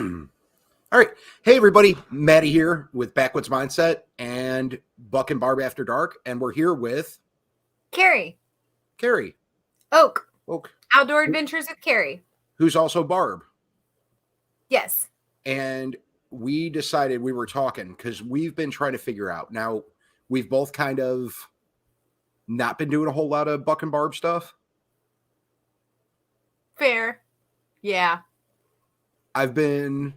All right. Hey, everybody. Maddie here with Backwoods Mindset and Buck and Barb After Dark. And we're here with Carrie. Carrie. Oak. Oak. Outdoor Adventures with Carrie. Who's also Barb. Yes. And we decided we were talking because we've been trying to figure out. Now, we've both kind of not been doing a whole lot of Buck and Barb stuff. Fair. Yeah. I've been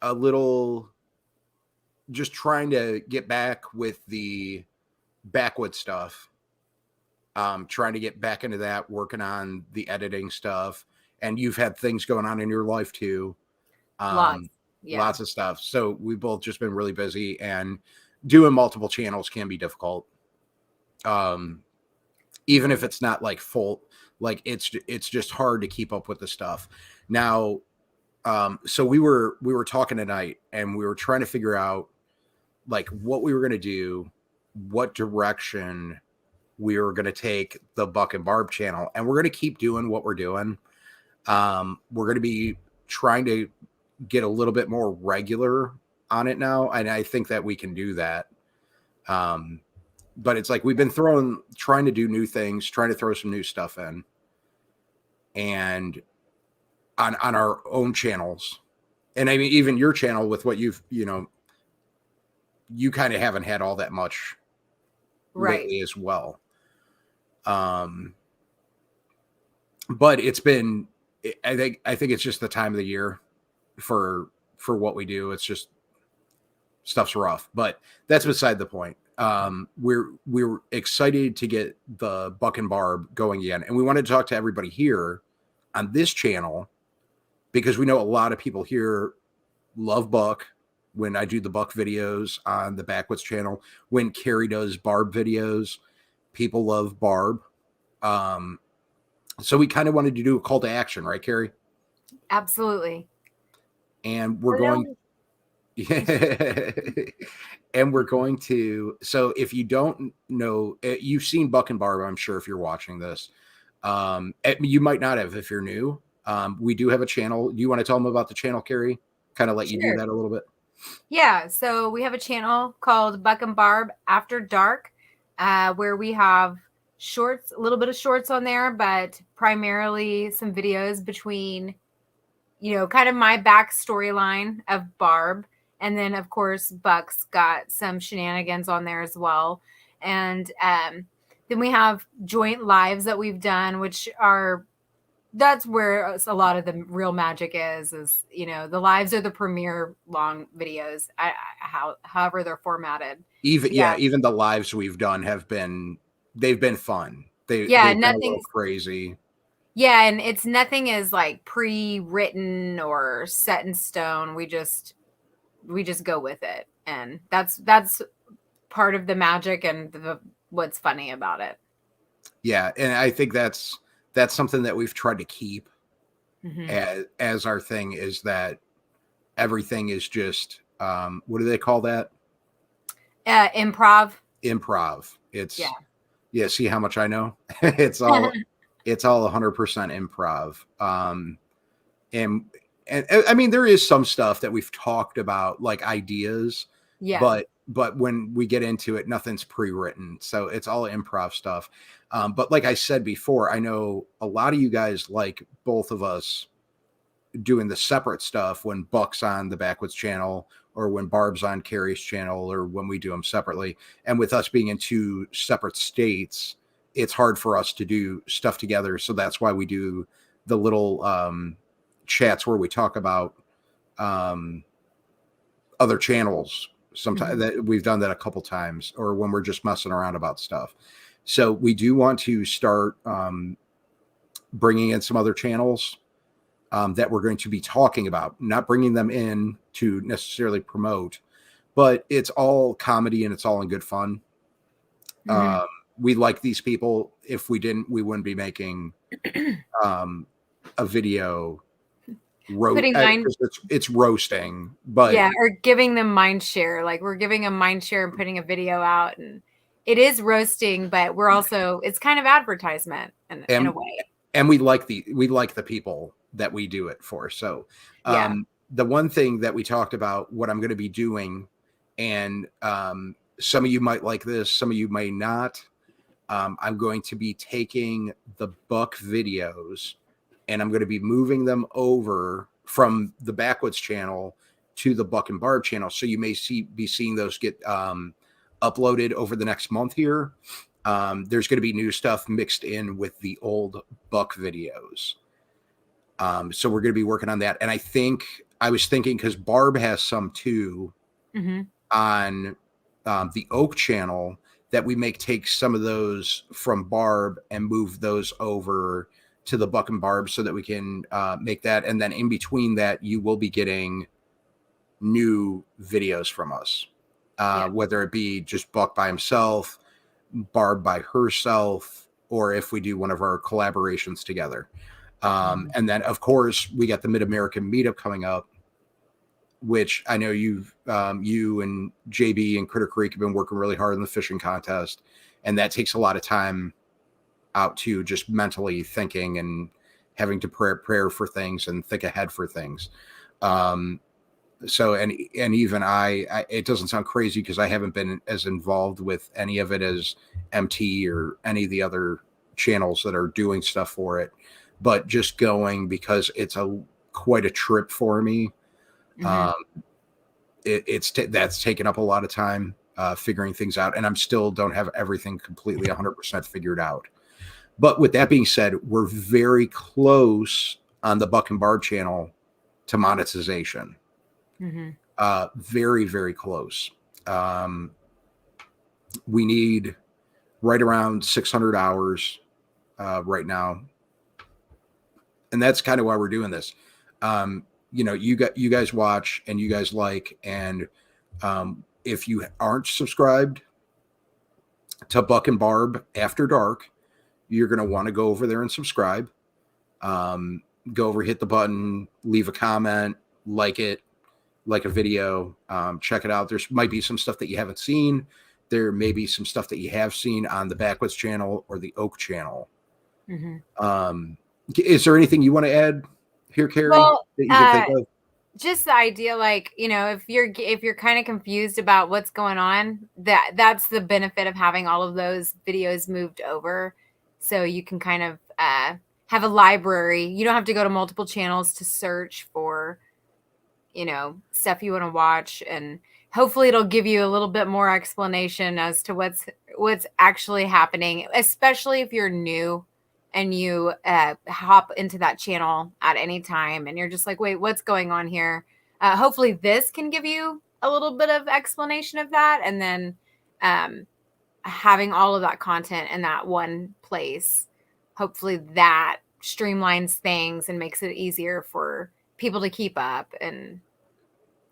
a little just trying to get back with the backwoods stuff. Trying to get back into that, working on the editing stuff. And you've had things going on in your life too. Lots. Yeah. Lots of stuff. So we've both just been really busy, and doing multiple channels can be difficult. Even if it's not like full, like it's just hard to keep up with the stuff. Now, so we were talking tonight, and we were trying to figure out like what we were going to do, what direction we were going to take the Buck and Barb channel, and we're going to keep doing what we're doing. We're going to be trying to get a little bit more regular on it now, and I think that we can do that. But it's like we've been trying to do new things, trying to throw some new stuff in, and on our own channels. And I mean, even your channel with what you kind of haven't had all that much lately as well. But it's been, I think it's just the time of the year for what we do. It's just stuff's rough, but that's beside the point. We're excited to get the Buck and Barb going again. And we wanted to talk to everybody here on this channel because we know a lot of people here love Buck. When I do the Buck videos on the Backwoods channel, when Carrie does Barb videos, people love Barb. So we kind of wanted to do a call to action, right, Carrie? Absolutely. And we're going, and we're going to, so if you don't know, you've seen Buck and Barb, I'm sure, if you're watching this. You might not have if you're new. We do have a channel. Do you want to tell them about the channel, Carrie? Kind of let you do that a little bit. Yeah, so we have a channel called Buck and Barb After Dark, where we have shorts, a little bit of shorts on there, but primarily some videos between, kind of my backstory line of Barb. And then, of course, Buck's got some shenanigans on there as well. And then we have joint lives that we've done, which are, that's where a lot of the real magic is, the lives are the premier long videos, however they're formatted. Even the lives we've done they've been fun. They've been a little crazy. Yeah. And it's nothing is like pre-written or set in stone. We just go with it. And that's part of the magic and what's funny about it. Yeah. And I think that's something that we've tried to keep as our thing, is that everything is just, what do they call that? Improv. It's, see how much I know? It's all 100% improv. And I mean, there is some stuff that we've talked about, like ideas, but when we get into it, nothing's pre-written. So it's all improv stuff. But like I said before, I know a lot of you guys like both of us doing the separate stuff when Buck's on the Backwoods channel, or when Barb's on Carrie's channel, or when we do them separately. And with us being in two separate states, it's hard for us to do stuff together. So that's why we do the little chats where we talk about other channels. Sometimes that we've done that a couple times, or when we're just messing around about stuff. So we do want to start bringing in some other channels that we're going to be talking about, not bringing them in to necessarily promote, but it's all comedy and it's all in good fun. We like these people. If we didn't, we wouldn't be making a video. It's roasting, but or giving them mind share. Like we're giving them mind share and putting a video out, and it is roasting, but we're also, it's kind of advertisement in a way. And we like the people that we do it for. So the one thing that we talked about, what I'm going to be doing, and some of you might like this, some of you may not. I'm going to be taking the Buck videos and I'm going to be moving them over from the Backwoods channel to the Buck and Barb channel. So you may be seeing those get uploaded over the next month here. There's going to be new stuff mixed in with the old Buck videos. So we're going to be working on that. And I was thinking, because Barb has some too on the Oak channel, that we may take some of those from Barb and move those over to the Buck and Barb so that we can make that. And then in between that, you will be getting new videos from us, whether it be just Buck by himself, Barb by herself, or if we do one of our collaborations together. And then, of course, we got the Mid-American Meetup coming up, which I know you and JB and Critter Creek have been working really hard on the fishing contest. And that takes a lot of time out to just mentally thinking and having to prepare for things and think ahead for things. So, and even I it doesn't sound crazy because I haven't been as involved with any of it as MT or any of the other channels that are doing stuff for it, but just going because it's quite a trip for me. That's taken up a lot of time figuring things out, and I'm still don't have everything completely 100% figured out. But with that being said, we're very close on the Buck and Barb channel to monetization. Very, very close. We need right around 600 hours right now, and that's kind of why we're doing this. You guys watch and you guys like, and if you aren't subscribed to Buck and Barb After Dark, you're going to want to go over there and subscribe. Go over, hit the button, leave a comment, like a video, check it out. There's might be some stuff that you haven't seen. There may be some stuff that you have seen on the Backwoods channel or the Oak channel. Is there anything you want to add here, Carrie, that you can think of? Just the idea, if you're kind of confused about what's going on, that's the benefit of having all of those videos moved over. So you can kind of have a library. You don't have to go to multiple channels to search for, stuff you want to watch. And hopefully it'll give you a little bit more explanation as to what's actually happening, especially if you're new and you hop into that channel at any time and you're just like, wait, what's going on here? Hopefully this can give you a little bit of explanation of that. And then having all of that content in that one place, hopefully that streamlines things and makes it easier for people to keep up. And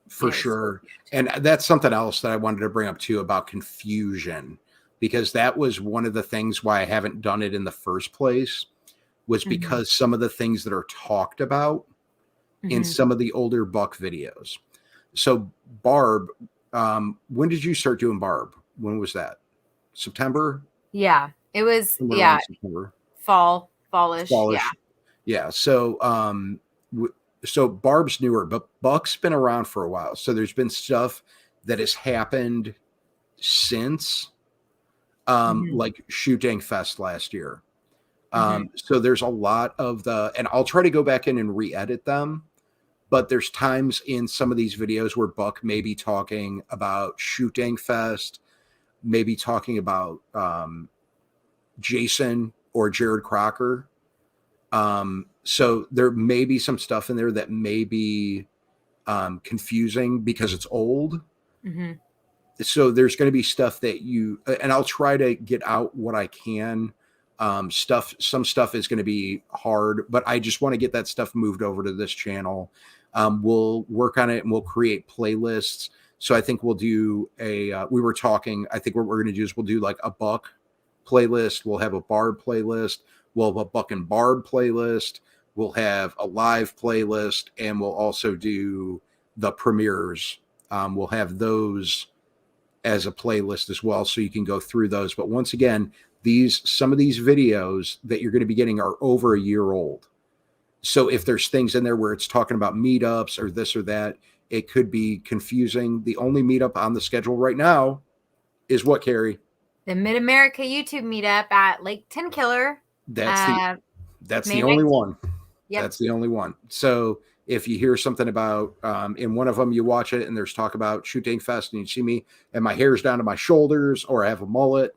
for sure. And that's something else that I wanted to bring up too about confusion, because that was one of the things why I haven't done it in the first place, was because some of the things that are talked about in some of the older Buck videos. So Barb, when did you start doing Barb? When was that? September? Yeah, it was. September. Fallish. Yeah. So, so Barb's newer, but Buck's been around for a while. So there's been stuff that has happened since, like Shoot Dang Fest last year. So there's a lot of and I'll try to go back in and re-edit them, but there's times in some of these videos where Buck may be talking about Shoot Dang Fest, maybe talking about Jason or Jared Crocker. So there may be some stuff in there that may be confusing because it's old. So there's going to be stuff that and I'll try to get out what I can. Some stuff is going to be hard, but I just want to get that stuff moved over to this channel. We'll work on it and we'll create playlists. So I think we'll do we were talking, I think what we're going to do is we'll do like a Buck playlist. We'll have a Barb playlist. We'll have a Buck and Barb playlist. We'll have a live playlist, and we'll also do the premieres. We'll have those as a playlist as well, so you can go through those. But once again, some of these videos that you're going to be getting are over a year old. So if there's things in there where it's talking about meetups or this or that, it could be confusing. The only meetup on the schedule right now is what, Carrie? The Mid-America YouTube meetup at Lake Tenkiller. That's the May only 19th. one. Yep. That's the only one. So if you hear something about in one of them, you watch it and there's talk about Shooting Fest, and you see me and my hair's down to my shoulders, or I have a mullet.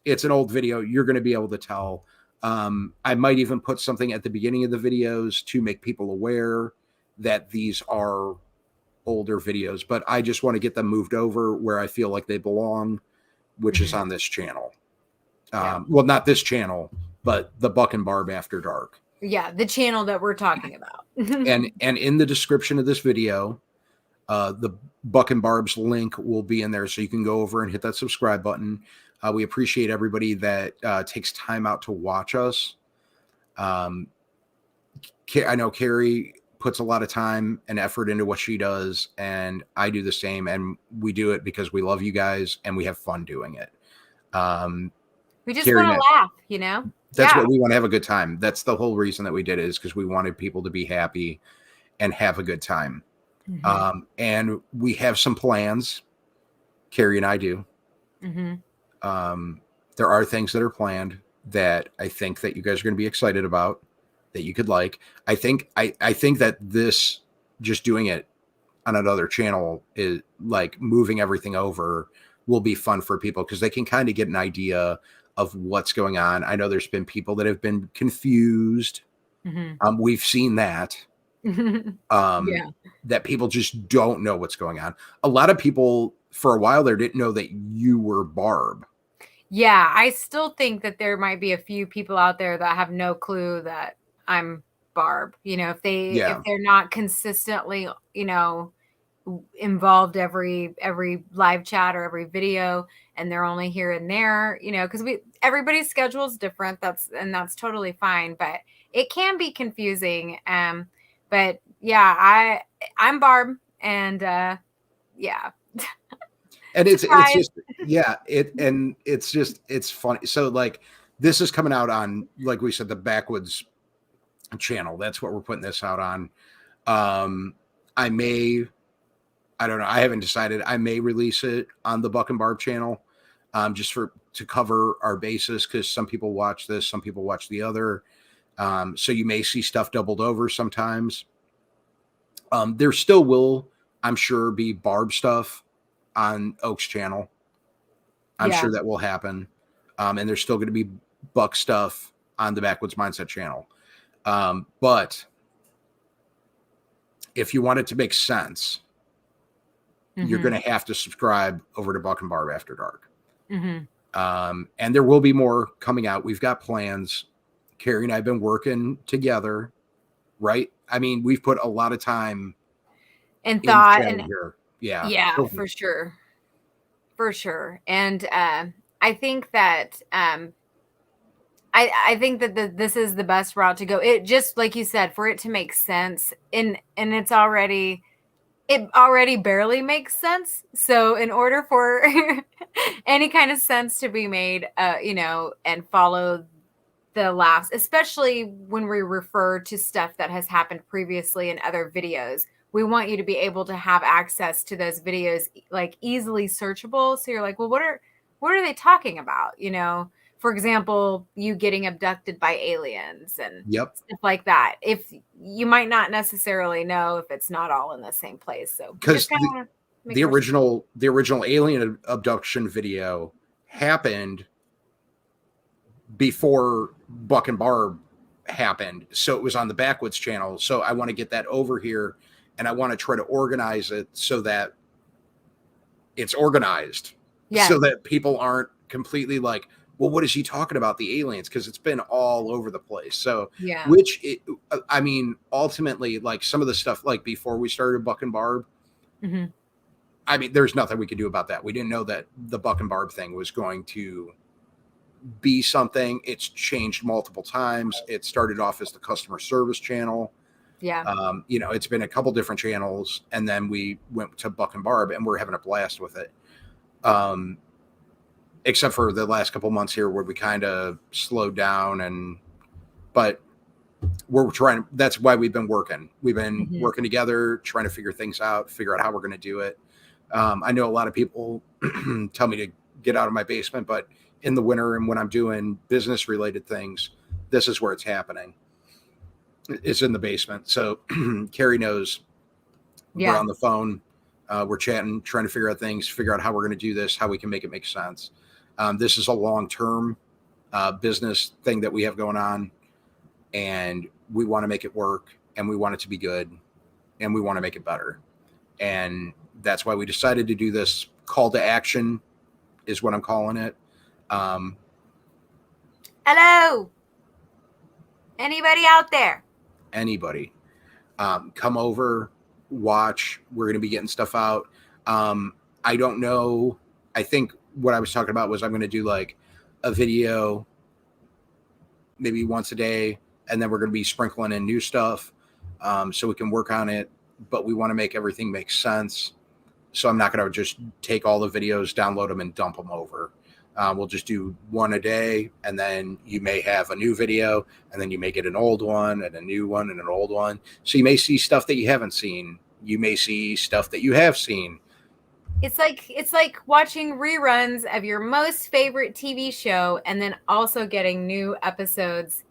It's an old video. You're going to be able to tell. I might even put something at the beginning of the videos to make people aware that these are older videos, but I just want to get them moved over where I feel like they belong, which is on this channel. Well, not this channel, but the Buck and Barb After Dark. Yeah, the channel that we're talking about. and in the description of this video, the Buck and Barb's link will be in there, so you can go over and hit that subscribe button. We appreciate everybody that takes time out to watch us. I know Carrie puts a lot of time and effort into what she does, and I do the same, and we do it because we love you guys and we have fun doing it. We just want to laugh, you know? That's what we want to have a good time. That's the whole reason that we did it, is because we wanted people to be happy and have a good time. And we have some plans. Carrie and I do. There are things that are planned that I think that you guys are going to be excited about, that you could like. I think that this, just doing it on another channel, is like moving everything over, will be fun for people because they can kind of get an idea of what's going on. I know there's been people that have been confused. We've seen that. That people just don't know what's going on. A lot of people for a while there didn't know that you were Barb. Yeah, I still think that there might be a few people out there that have no clue that I'm Barb. You know, if they're not consistently, you know, involved every live chat or every video, and they're only here and there, you know, because everybody's schedule is different. That's totally fine, but it can be confusing. But yeah, I'm Barb, and yeah. And it's just, it's funny. So like, this is coming out on, like we said, the Backwoods channel. That's what we're putting this out on. I don't know. I haven't decided. I may release it on the Buck and Barb channel, just to cover our bases, because some people watch this, some people watch the other. So you may see stuff doubled over sometimes. There still will, I'm sure, be Barb stuff on Oak's channel. I'm sure that will happen. And there's still going to be Buck stuff on the Backwoods Mindset channel. But if you want it to make sense, you're going to have to subscribe over to Buck and Barb After Dark. And there will be more coming out. We've got plans. Carrie and I have been working together, right? I mean, we've put a lot of time and thought and here. Yeah, for sure. And I think that I think that this is the best route to go. It just, like you said, for it to make sense, and it already barely makes sense. So in order for any kind of sense to be made, you know, and follow the laughs, especially when we refer to stuff that has happened previously in other videos, we want you to be able to have access to those videos, like easily searchable. So you're like, well, what are they talking about? You know, for example, you getting abducted by aliens and stuff like that. If you might not necessarily know if it's not all in the same place. So because the original alien abduction video happened before Buck and Barb happened. So it was on the Backwoods channel. So I want to get that over here, and I want to try to organize it so that it's organized. So that people aren't completely like, well, what is he talking about, the aliens? Because it's been all over the place. So, I mean, ultimately, like some of the stuff, like before we started Buck and Barb, I mean, there's nothing we could do about that. We didn't know that the Buck and Barb thing was going to be something. It's changed multiple times. It started off as the customer service channel. You know, it's been a couple different channels, and then we went to Buck and Barb, and we're having a blast with it. Except for the last couple months here where we kind of slowed down, but we're trying. That's why we've been working. We've been Mhm. working together, trying to figure things out, figure out how we're going to do it. I know a lot of people tell me to get out of my basement, but in the winter and when I'm doing business related things, this is where it's happening. It's in the basement. So Carrie knows we're Yeah. on the phone. We're chatting, trying to figure out things, figure out how we're going to do this, how we can make it make sense. This is a long-term business thing that we have going on, and we want to make it work, and we want it to be good, and we want to make it better. And that's why we decided to do this call to action is what I'm calling it. Hello. Anybody out there? Anybody. Come over, watch. We're going to be getting stuff out. I don't know. I think what I was talking about was I'm going to do like a video maybe once a day, and then we're going to be sprinkling in new stuff so we can work on it. But we want to make everything make sense. So I'm not going to just take all the videos, download them, and dump them over. We'll just do one a day, and then you may have a new video, and then you may get an old one, and a new one, and an old one. So you may see stuff that you haven't seen. You may see stuff that you have seen. It's like watching reruns of your most favorite TV show, and then also getting new episodes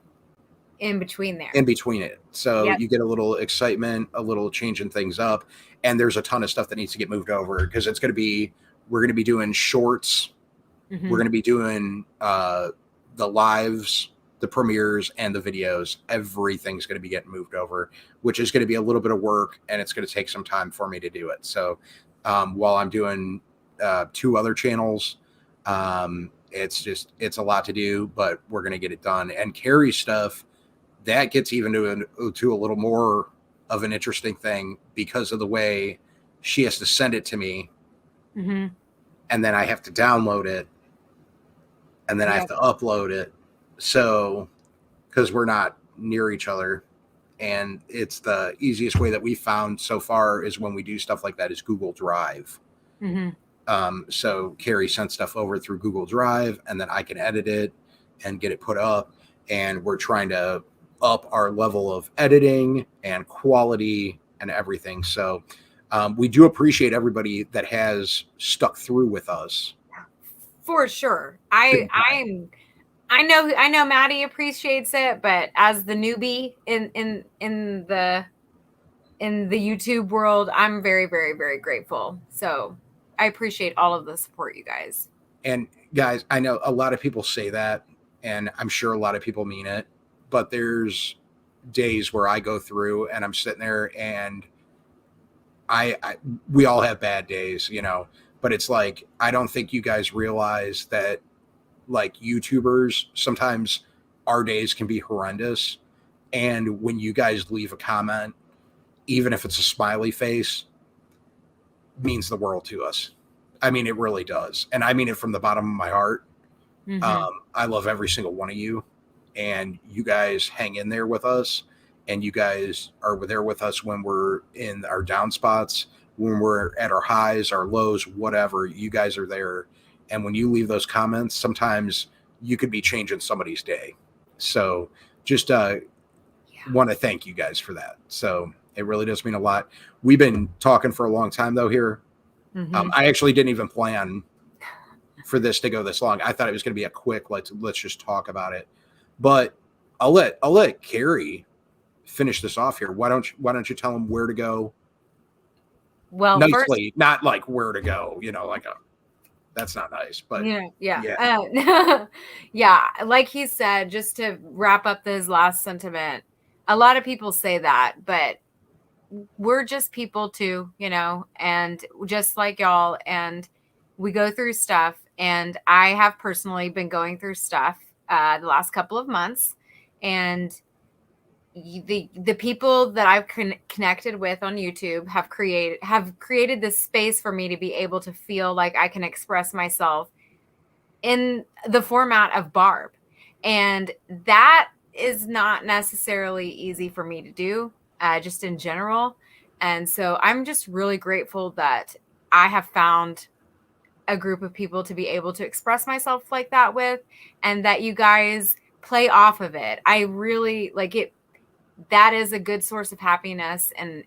in between there. In between it. So you get a little excitement, a little changing things up, and there's a ton of stuff that needs to get moved over because we're going to be doing shorts. Mm-hmm. We're going to be doing the lives, the premieres, and the videos. Everything's going to be getting moved over, which is going to be a little bit of work, and it's going to take some time for me to do it. So while I'm doing 2 other channels, it's a lot to do, but we're going to get it done. And Carrie's stuff, that gets even to a little more of an interesting thing because of the way she has to send it to me. Mm-hmm. And then I have to download it, and then I have to upload it. So, because we're not near each other, and it's the easiest way that we found so far is when we do stuff like that is Google Drive. Mm-hmm. So Carrie sent stuff over through Google Drive, and then I can edit it and get it put up. And we're trying to up our level of editing and quality and everything. So we do appreciate everybody that has stuck through with us. For sure. I know Maddie appreciates it, but as the newbie in the YouTube world, I'm very, very, very grateful. So I appreciate all of the support, you guys. And guys, I know a lot of people say that, and I'm sure a lot of people mean it, but there's days where I go through and I'm sitting there and we all have bad days, but it's like, I don't think you guys realize that like YouTubers, sometimes our days can be horrendous. And when you guys leave a comment, even if it's a smiley face, means the world to us. I mean, it really does. And I mean it from the bottom of my heart. Mm-hmm. I love every single one of you. And you guys hang in there with us, and you guys are there with us when we're in our down spots, when we're at our highs, our lows, whatever. You guys are there, and when you leave those comments, sometimes you could be changing somebody's day. So just want to thank you guys for that. So it really does mean a lot. We've been talking for a long time though here. Mm-hmm. I actually didn't even plan for this to go this long. I thought it was going to be a quick let's just talk about it. But I'll let Carrie finish this off here. Why don't you tell them where to go? Well, nicely, first, not like where to go, that's not nice, but yeah. Like he said, just to wrap up his last sentiment, a lot of people say that, but we're just people too, and just like y'all, and we go through stuff, and I have personally been going through stuff the last couple of months, and the people that I've connected with on YouTube have created this space for me to be able to feel like I can express myself in the format of Barb. And that is not necessarily easy for me to do, just in general. And so I'm just really grateful that I have found a group of people to be able to express myself like that with, and that you guys play off of it. I really like it. that is a good source of happiness. And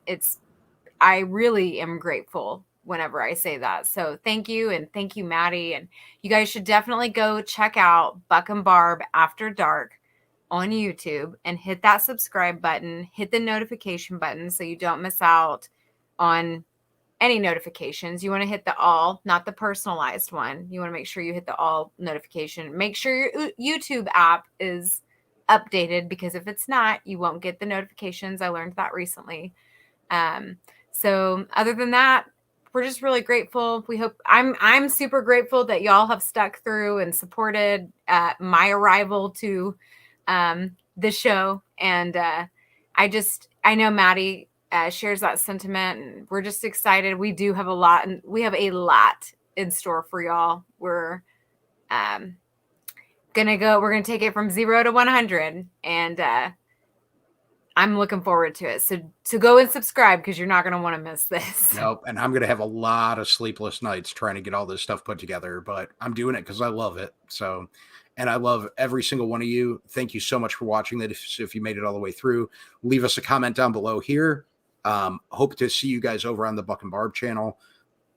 I really am grateful whenever I say that. So thank you. And thank you, Maddie. And you guys should definitely go check out Buck and Barb After Dark on YouTube and hit that subscribe button, hit the notification button so you don't miss out on any notifications. You want to hit the all, not the personalized one. You want to make sure you hit the all notification. Make sure your YouTube app is updated, because if it's not, you won't get the notifications. I learned that recently. So other than that, we're just really grateful. I'm super grateful that y'all have stuck through and supported my arrival to the show. And I know Maddie shares that sentiment, and we're just excited. We do have a lot, and we have a lot in store for y'all. We're gonna take it from 0 to 100, and I'm looking forward to it. So go and subscribe, because you're not going to want to miss this. Nope. And I'm going to have a lot of sleepless nights trying to get all this stuff put together, but I'm doing it because I love it. So, and I love every single one of you. Thank you so much for watching that. If you made it all the way through, leave us a comment down below here. Hope to see you guys over on the Buck and Barb channel.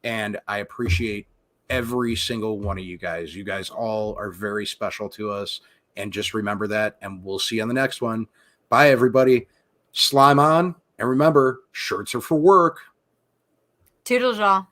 And I appreciate every single one of you guys. You guys all are very special to us. And just remember that. And we'll see you on the next one. Bye, everybody. Slime on. And remember, shirts are for work. Toodles, y'all.